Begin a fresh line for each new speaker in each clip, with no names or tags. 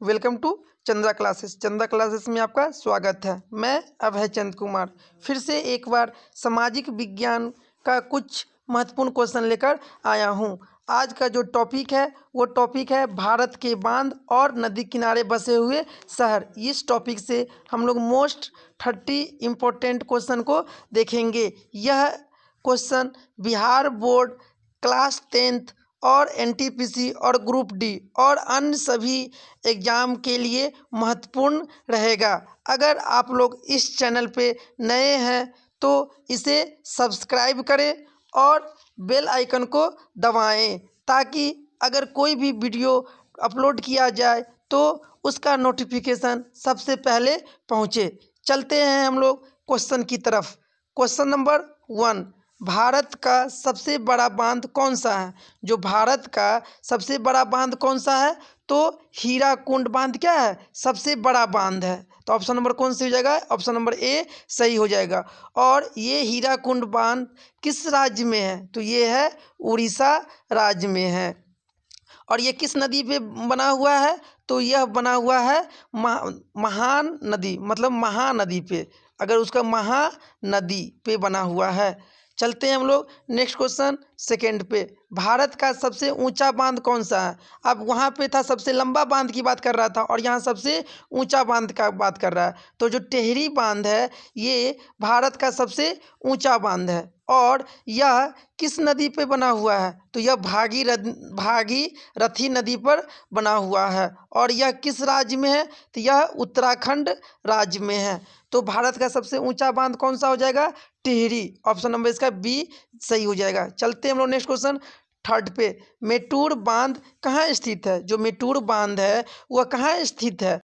Welcome to Chandra classes. Chandra classes में आपका स्वागत है। मैं अभय चंद कुमार फिर से एक बार सामाजिक विज्ञान का कुछ महत्वपूर्ण क्वेश्चन लेकर आया हूं। आज का जो टॉपिक है वो टॉपिक है भारत के बांध और नदी किनारे बसे हुए शहर। इस टॉपिक से हम लोग मोस्ट 30 इम्पोर्टेंट क्वेश्चन को देखेंगे। यह question Bihar board class 10th और एनटीपीसी और ग्रुप डी और अन्य सभी एग्ज़ाम के लिए महत्वपूर्ण रहेगा। अगर आप लोग इस चैनल पे नए हैं तो इसे सब्सक्राइब करें और बेल आइकन को दबाएं ताकि अगर कोई भी वीडियो अपलोड किया जाए तो उसका नोटिफिकेशन सबसे पहले पहुंचे। चलते हैं हम लोग क्वेश्चन की तरफ। क्वेश्चन नंबर 1, भारत का सबसे बड़ा बांध कौन सा है? जो भारत का सबसे बड़ा बांध कौन सा है? तो हीराकुंड बांध क्या है? सबसे बड़ा बांध है। तो ऑप्शन नंबर कौन सी हो जाएगा? ऑप्शन नंबर ए सही हो जाएगा। और ये हीराकुंड बांध किस राज्य में है? तो ये है उड़ीसा राज्य में है। और ये किस नदी पे बना हुआ है? तो यह बना हुआ है महान नदी, मतलब महानदी पे। अगर उसका महानदी पे बना हुआ है। चलते हैं हम लोग नेक्स्ट क्वेश्चन सेकंड पे। भारत का सबसे ऊंचा बांध कौन सा है? अब वहाँ पे था सबसे लंबा बांध की बात कर रहा था और यहाँ सबसे ऊंचा बांध का बात कर रहा है। तो जो टेहरी बांध है ये भारत का सबसे ऊंचा बांध है। और यह किस नदी पे बना हुआ है? तो यह भागीरथी नदी पर बना हुआ है। और यह किस राज्य में है? तो यह उत्तराखंड राज्य में है। तो भारत का सबसे ऊंचा बांध कौन सा हो जाएगा? टिहरी। ऑप्शन नंबर इसका बी सही हो जाएगा। चलते हैं हम लोग नेक्स्ट क्वेश्चन थर्ड पे। मेटूर बांध कहाँ स्थित है? जो मेटूर बांध है वह कहाँ स्थित है?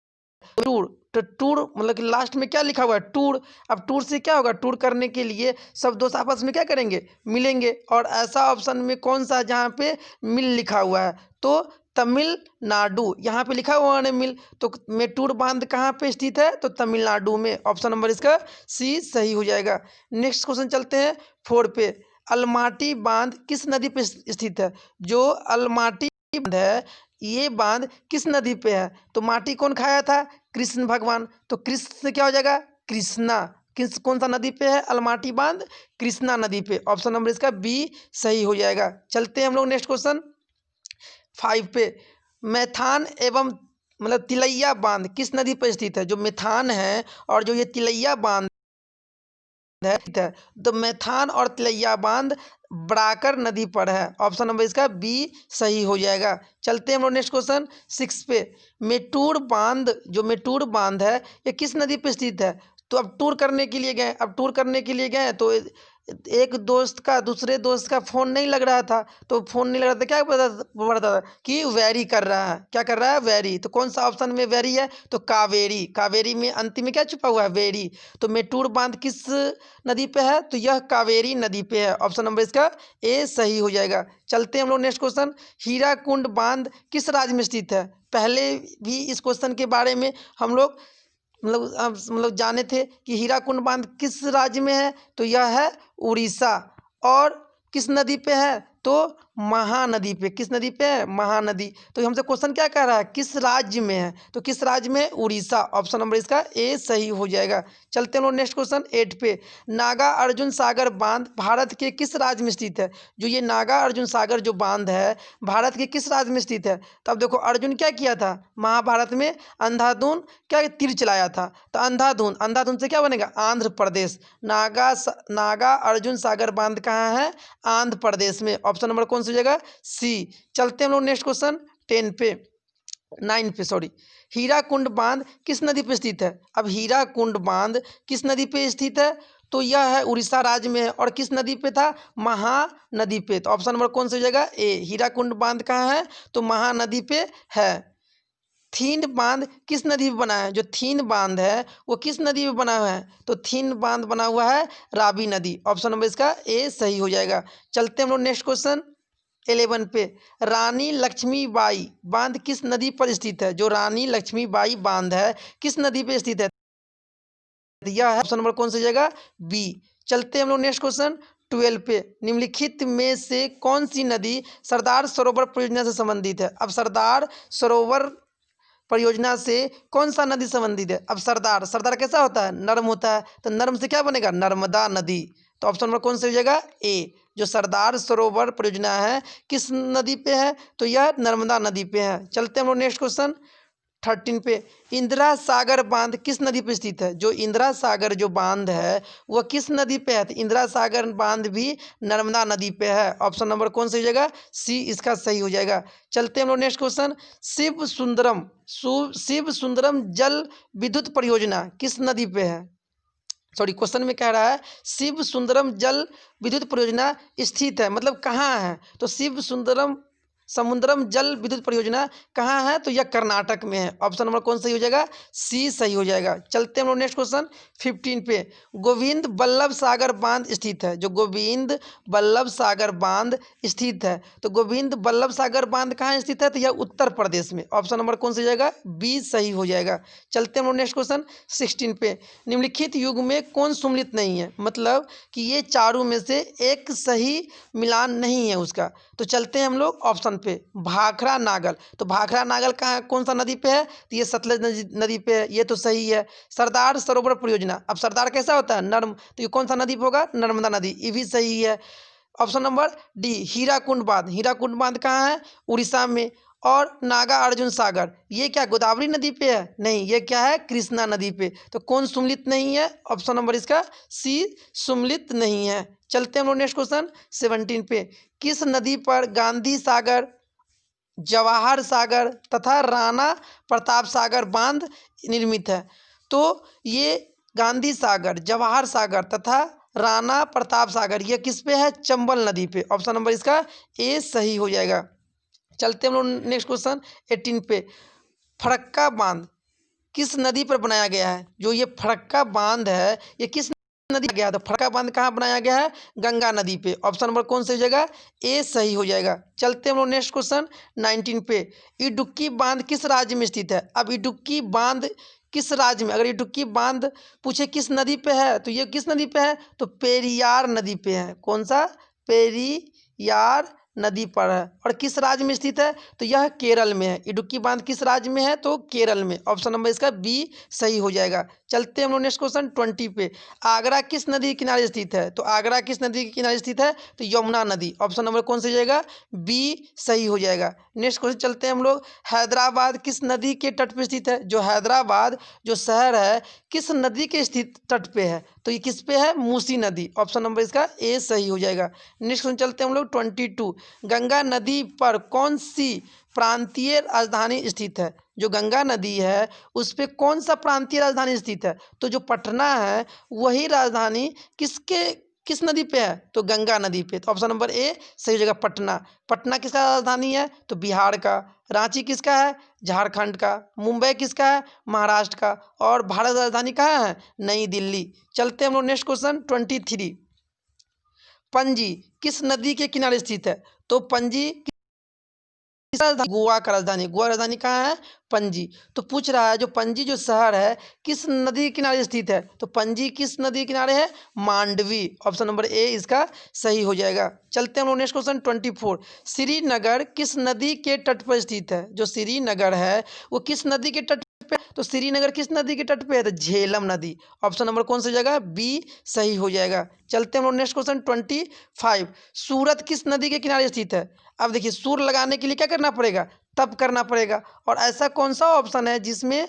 टूर। तो टूर मतलब कि लास्ट में क्या लिखा हुआ है? टूर। अब टूर से क्या होगा? टूर करने के लिए सब दोस्त आपस में क्या करेंगे? मिलेंगे। और ऐसा ऑप्शन में कौन सा जहाँ पे मिल लिखा हुआ है? तो तमिलनाडु। यहाँ पे लिखा हुआ है मिल। तो मेटूर बांध कहाँ पे स्थित है? तो तमिलनाडु में। ऑप्शन नंबर इसका सी सही हो जाएगा। नेक्स्ट क्वेश्चन चलते हैं 4 पे। अलमाटी बांध किस नदी पे स्थित है? जो अलमाटी बांध है ये बांध किस नदी पे है? तो माटी कौन खाया था? कृष्ण भगवान। तो कृष्ण से क्या हो जाएगा? कृष्णा। किस कौन सा नदी पे है अलमाटी बांध? कृष्णा नदी पे। ऑप्शन नंबर इसका बी सही हो जाएगा। चलते हैं हम लोग नेक्स्ट क्वेश्चन 5 पे। मैथान एवं मतलब तिलैया बांध किस नदी पर स्थित है? जो मैथान है और जो ये तिलैया बांध है तो मैथान और तिलैया बांध बराकर नदी पर है। ऑप्शन नंबर इसका बी सही हो जाएगा। चलते हैं हम लोग नेक्स्ट क्वेश्चन 6 पे। मेटूर बांध, जो मेटूर बांध है ये किस नदी पे स्थित है? तो अब टूर करने के लिए गए, अब टूर करने के लिए गए तो एक दोस्त का दूसरे दोस्त का फ़ोन नहीं लग रहा था। तो फ़ोन नहीं लग रहा था, क्या पड़ता था कि वेरी कर रहा है। क्या कर रहा है? वेरी। तो कौन सा ऑप्शन में वेरी है? तो कावेरी। कावेरी में अंतिम में क्या छुपा हुआ है? वेरी। तो मेटूर बांध किस नदी पे है? तो यह कावेरी नदी पे है। ऑप्शन नंबर इसका ए सही हो जाएगा। चलते हैं हम लोग नेक्स्ट क्वेश्चन। हीराकुंड बांध किस राज्य में स्थित है? पहले भी इस क्वेश्चन के बारे में हम लोग मतलब जाने थे कि हीराकुंड बांध किस राज्य में है? तो यह है उड़ीसा। और किस नदी पे है? तो महानदी पे। किस नदी पे है? महानदी। तो हमसे क्वेश्चन क्या कह रहा है? किस राज्य में है? तो किस राज्य में? उड़ीसा। ऑप्शन नंबर इसका ए सही हो जाएगा। चलते हैं नेक्स्ट क्वेश्चन 8 पे। नागा अर्जुन सागर बांध भारत के किस राज्य में स्थित है? जो ये नागा अर्जुन सागर जो बांध है भारत के किस राज्य में स्थित है? तो अब देखो अर्जुन क्या किया था महाभारत में? अंधाधुन क्या तीर चलाया था। तो अंधाधुन, अंधाधुन से क्या बनेगा? आंध्र प्रदेश। नागा अर्जुन सागर बांध कहाँ है? आंध्र प्रदेश में। ऑप्शन नंबर कौन सा हो जाएगा? सी। चलते हैं हम लोग नेक्स्ट क्वेश्चन 10 पे 9 पे सॉरी। हीराकुंड बांध किस नदी पे स्थित है? अब हीराकुंड बांध किस नदी पे स्थित है? तो यह है उड़ीसा राज्य में है। और किस नदी पे था? महानदी पे। तो ऑप्शन नंबर कौन सा हो जाएगा? ए। हीराकुंड बांध कहाँ है? तो महानदी पे है। थीन बांध किस नदी पे बना है? जो थीन बांध है वो किस नदी पे बना हुआ है? तो थीन बांध बना हुआ है रावी नदी। ऑप्शन नंबर इसका ए सही हो जाएगा। चलते हैं हम लोग नेक्स्ट क्वेश्चन 11 पे। रानी लक्ष्मीबाई बांध किस नदी पर स्थित है? जो रानी लक्ष्मीबाई बांध है किस नदी पे स्थित है? यह है ऑप्शन नंबर कौन सा हो जाएगा? बी। चलते हैं हम लोग नेक्स्ट क्वेश्चन 12 पे। निम्नलिखित में से कौन सी नदी सरदार सरोवर परियोजना से संबंधित है? अब सरदार सरोवर परियोजना से कौन सा नदी संबंधित है? अब सरदार, सरदार कैसा होता है? नर्म होता है, तो नर्म से क्या बनेगा? नर्मदा नदी। तो ऑप्शन नंबर कौन सा हो जाएगा? ए। जो सरदार सरोवर परियोजना है किस नदी पे है? तो यह नर्मदा नदी पे है। चलते हैं हम लोग नेक्स्ट क्वेश्चन 13 पे। इंदिरा सागर बांध किस नदी पे स्थित है? जो इंदिरा सागर जो बांध है वह किस नदी पे है? तो इंदिरा सागर बांध भी नर्मदा नदी पे है। ऑप्शन नंबर कौन सा हो जाएगा? सी इसका सही हो जाएगा। चलते हैं हम लोग नेक्स्ट क्वेश्चन। शिव सुंदरम जल विद्युत परियोजना किस नदी पे है? सॉरी, क्वेश्चन में कह रहा है शिव सुंदरम जल विद्युत परियोजना स्थित है, मतलब कहाँ है? तो शिव सुंदरम समुद्रम जल विद्युत परियोजना कहाँ है? तो यह कर्नाटक में है। ऑप्शन नंबर कौन सही हो जाएगा? सी सही हो जाएगा। चलते हैं हम लोग नेक्स्ट क्वेश्चन 15 पे। गोविंद बल्लभ सागर बांध स्थित है। जो गोविंद बल्लभ सागर बांध स्थित है, तो गोविंद बल्लभ सागर बांध कहाँ स्थित है? तो यह उत्तर प्रदेश में। ऑप्शन नंबर कौन सा हो जाएगा? बी सही हो जाएगा। चलते हैं हम लोग नेक्स्ट क्वेश्चन 16 पे। निम्नलिखित युग में कौन सम्मिलित नहीं है? मतलब कि ये चारों में से एक सही मिलान नहीं है उसका। तो चलते हैं हम लोग ऑप्शन पे, भाखड़ा नागल। तो भाखड़ा नागल कहाँ, कौन सा नदी पे है? तो ये सतलज नदी पे है, ये तो सही है। सरदार सरोवर परियोजना, अब सरदार कैसा होता है? नर्म, तो ये कौन सा नदी पे होगा? नर्मदा नदी, ये भी सही है। ऑप्शन नंबर डी हीराकुंड बांध, हीराकुंड बांध कहाँ है? उड़ीसा में। और नागा अर्जुन सागर, ये क्या गोदावरी नदी पे है? नहीं, ये क्या है? कृष्णा नदी पे। तो कौन सम्मिलित नहीं है? ऑप्शन नंबर इसका सी सम्मिलित नहीं है। चलते हैं हम लोग नेक्स्ट क्वेश्चन 17 पे। किस नदी पर गांधी सागर, जवाहर सागर तथा राणा प्रताप सागर बांध निर्मित है? तो ये गांधी सागर, जवाहर सागर तथा राणा प्रताप सागर ये किस पे है? चंबल नदी पे। ऑप्शन नंबर इसका ए सही हो जाएगा। चलते हम लोग नेक्स्ट क्वेश्चन 18 पे। फरक्का बांध किस नदी पर बनाया गया है? जो ये फरक्का बांध है ये किस नदी गया है? तो फरक्का बांध कहाँ बनाया गया है? गंगा नदी पे। ऑप्शन नंबर कौन सी हो जाएगा? ए सही हो जाएगा। चलते हम लोग नेक्स्ट क्वेश्चन 19 पे। इडुक्की बांध किस राज्य में स्थित है? अब इडुक्की बांध किस राज्य में, अगर इडुक्की बांध पूछे किस नदी पे है, तो ये किस नदी पे है? तो पेरियार नदी पे है। कौन सा? पेरियार नदी पर है। और किस राज्य में स्थित है? तो यह केरल में है। इडुक्की बांध किस राज्य में है? तो केरल में। ऑप्शन नंबर इसका बी सही हो जाएगा। चलते हैं हम लोग नेक्स्ट क्वेश्चन 20 पे। आगरा किस नदी के किनारे स्थित है? तो आगरा किस नदी के किनारे स्थित है? तो यमुना नदी। ऑप्शन नंबर कौन सा हो जाएगा? बी सही हो जाएगा। नेक्स्ट क्वेश्चन चलते हैं हम लोग। हैदराबाद किस नदी के तट पर स्थित है? जो हैदराबाद जो शहर है किस नदी के स्थित तट पे है? तो ये किस पे है? मूसी नदी। ऑप्शन नंबर इसका ए सही हो जाएगा। नेक्स्ट क्वेश्चन चलते हैं हम लोग 22। गंगा नदी पर कौन सी प्रांतीय राजधानी स्थित है? जो गंगा नदी है उस पे कौन सा प्रांतीय राजधानी स्थित है? तो जो पटना है वही राजधानी किस नदी पे है? तो गंगा नदी पे। तो ऑप्शन नंबर ए सही हो जाएगा, पटना। पटना किसका राजधानी है? तो बिहार का। रांची किसका है? झारखंड का। मुंबई किसका है? महाराष्ट्र का। और भारत राजधानी कहाँ है? नई दिल्ली। चलते हैं हम लोग नेक्स्ट क्वेश्चन 23। पणजी किस नदी के किनारे स्थित है? तो पणजी किस राजधानी? गोवा का राजधानी। गोवा राजधानी कहाँ है? पणजी। तो पूछ रहा है जो पणजी जो शहर है किस नदी के किनारे स्थित है? तो पणजी किस नदी के किनारे है? मांडवी। ऑप्शन नंबर ए इसका सही हो जाएगा। चलते हैं हम लोग नेक्स्ट क्वेश्चन 24। श्रीनगर किस नदी के तट पर स्थित है? जो श्रीनगर है वो किस नदी के तट पे? तो श्रीनगर किस नदी के तट पे है? तो झेलम नदी। ऑप्शन नंबर कौन सा हो जाएगा? बी सही हो जाएगा। चलते हैं हम लोग नेक्स्ट क्वेश्चन 25। सूरत किस नदी के किनारे स्थित है? अब देखिए सूर लगाने के लिए क्या करना पड़ेगा? तप करना पड़ेगा। और ऐसा कौन सा ऑप्शन है जिसमें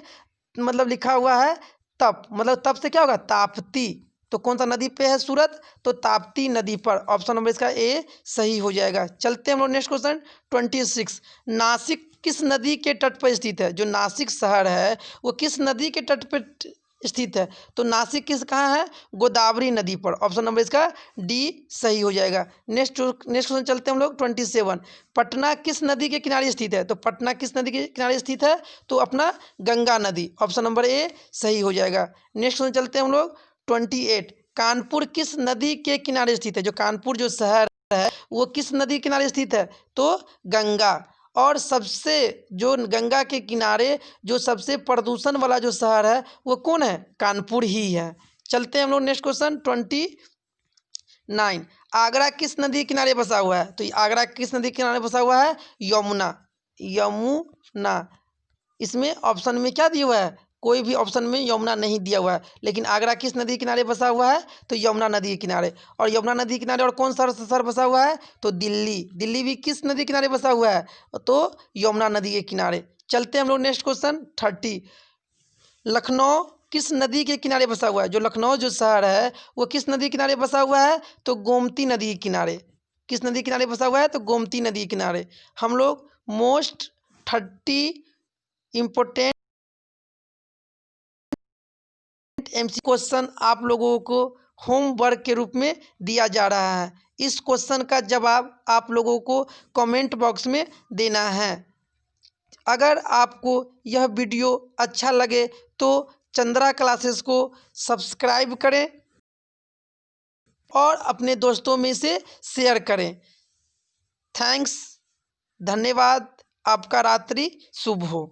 मतलब लिखा हुआ है तप, मतलब तप से क्या होगा? ताप्ती। तो कौन सा नदी पे है सूरत? तो ताप्ती नदी पर। ऑप्शन नंबर इसका ए सही हो जाएगा। चलते हैं हम लोग नेक्स्ट क्वेश्चन 26। नासिक किस नदी के तट पर स्थित है? जो नासिक शहर है वो किस नदी के तट पर स्थित है? तो नासिक कहाँ है? गोदावरी नदी पर। ऑप्शन नंबर इसका डी सही हो जाएगा। नेक्स्ट क्वेश्चन चलते हैं हम लोग 27। पटना किस नदी के किनारे स्थित है? तो पटना किस नदी के किनारे स्थित है? तो अपना गंगा नदी। ऑप्शन नंबर ए सही हो जाएगा। नेक्स्ट क्वेश्चन चलते हैं हम लोग 28। कानपुर किस नदी के किनारे स्थित है? जो कानपुर जो शहर है वो किस नदी के किनारे स्थित है? तो गंगा। और सबसे जो गंगा के किनारे जो सबसे प्रदूषण वाला जो शहर है वो कौन है? कानपुर ही है। चलते हैं हम लोग नेक्स्ट क्वेश्चन 29। आगरा किस नदी के किनारे बसा हुआ है? तो आगरा किस नदी के किनारे बसा हुआ है? यमुना। यमुना। इसमें ऑप्शन में क्या दिया हुआ है, कोई भी ऑप्शन में यमुना नहीं दिया हुआ है। लेकिन आगरा किस नदी के किनारे बसा हुआ है, तो यमुना नदी के किनारे। और यमुना नदी के किनारे और कौन सा शहर बसा हुआ है, तो दिल्ली। दिल्ली भी किस नदी के किनारे बसा हुआ है, तो यमुना नदी के किनारे। चलते हैं हम लोग नेक्स्ट क्वेश्चन 30। लखनऊ किस नदी के किनारे बसा हुआ है, जो लखनऊ जो शहर है वो किस नदी के किनारे बसा हुआ है, तो गोमती नदी के किनारे। किस नदी के किनारे बसा हुआ है, तो गोमती नदी के किनारे। हम लोग मोस्ट 30 इम्पोर्टेंट एमसी क्वेश्चन आप लोगों को होमवर्क के रूप में दिया जा रहा है। इस क्वेश्चन का जवाब आप लोगों को कमेंट बॉक्स में देना है। अगर आपको यह वीडियो अच्छा लगे तो चंद्रा क्लासेस को सब्सक्राइब करें और अपने दोस्तों में से शेयर करें। थैंक्स, धन्यवाद। आपका रात्रि शुभ हो।